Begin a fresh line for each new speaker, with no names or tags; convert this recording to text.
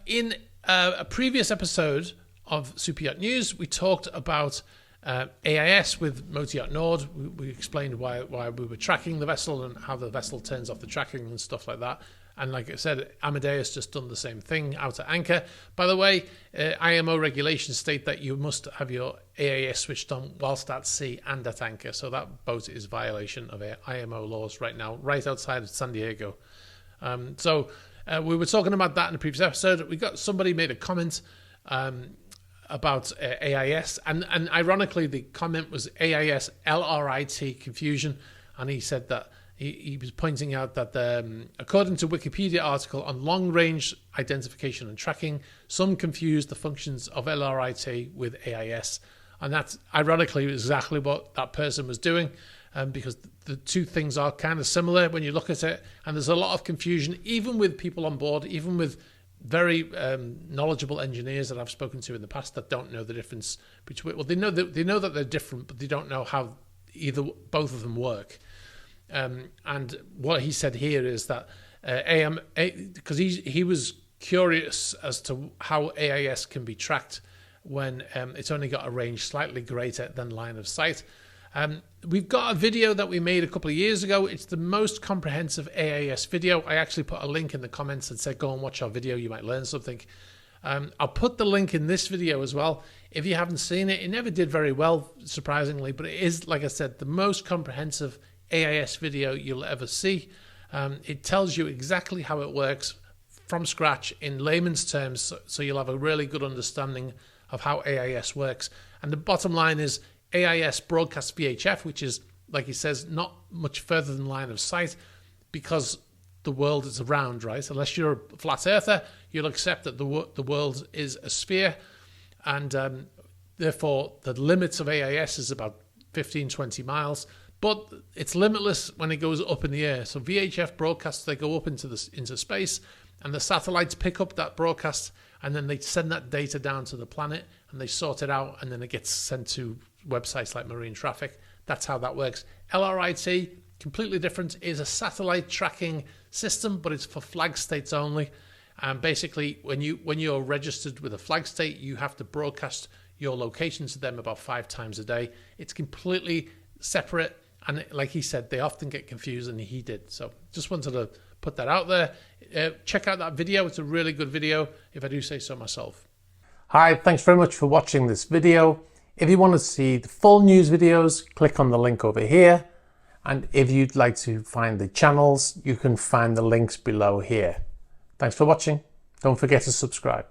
In a previous episode of Super Yacht News, we talked about AIS with Motor Yacht Nord. We explained why we were tracking the vessel and how the vessel turns off the tracking and stuff like that. And like I said, Amadeus just done the same thing out at anchor. By the way, IMO regulations state that you must have your AIS switched on whilst at sea and at anchor. So that boat is violation of IMO laws right now, right outside of San Diego. We were talking about that in the previous episode. We got somebody made a comment about AIS, and ironically, the comment was AIS LRIT confusion, and he said that he was pointing out that according to Wikipedia article on long-range identification and tracking, some confuse the functions of LRIT with AIS, and that's ironically exactly what that person was doing, because the two things are kind of similar when you look at it, and there's a lot of confusion even with people on board, even with very knowledgeable engineers that I've spoken to in the past that don't know the difference between. Well, they know that they're different, but they don't know how both of them work. And what he said here is that because he was curious as to how AIS can be tracked when it's only got a range slightly greater than line of sight. We've got a video that we made a couple of years ago. It's the most comprehensive AIS video. I actually put a link in the comments and said, go and watch our video. You might learn something. I'll put the link in this video as well. If you haven't seen it, it never did very well, surprisingly, but it is, like I said, the most comprehensive AIS video you'll ever see. It tells you exactly how it works from scratch in layman's terms, so you'll have a really good understanding of how AIS works. And the bottom line is AIS broadcasts VHF, which is, like he says, not much further than line of sight because the world is round, right? Unless you're a flat earther, you'll accept that the world is a sphere, and therefore the limits of AIS is about 15, 20 miles. But it's limitless when it goes up in the air. So VHF broadcasts, they go up into space, and the satellites pick up that broadcast, and then they send that data down to the planet, and they sort it out, and then it gets sent to websites like Marine Traffic. That's how that works. LRIT, completely different, is a satellite tracking system, but it's for flag states only. And basically, when you're registered with a flag state, you have to broadcast your location to them about 5 times a day. It's completely separate. And like he said, they often get confused, and he did. So just wanted to put that out there. Check out that video. It's a really good video, if I do say so myself. Hi, thanks very much for watching this video. If you want to see the full news videos, click on the link over here. And if you'd like to find the channels, you can find the links below here. Thanks for watching. Don't forget to subscribe.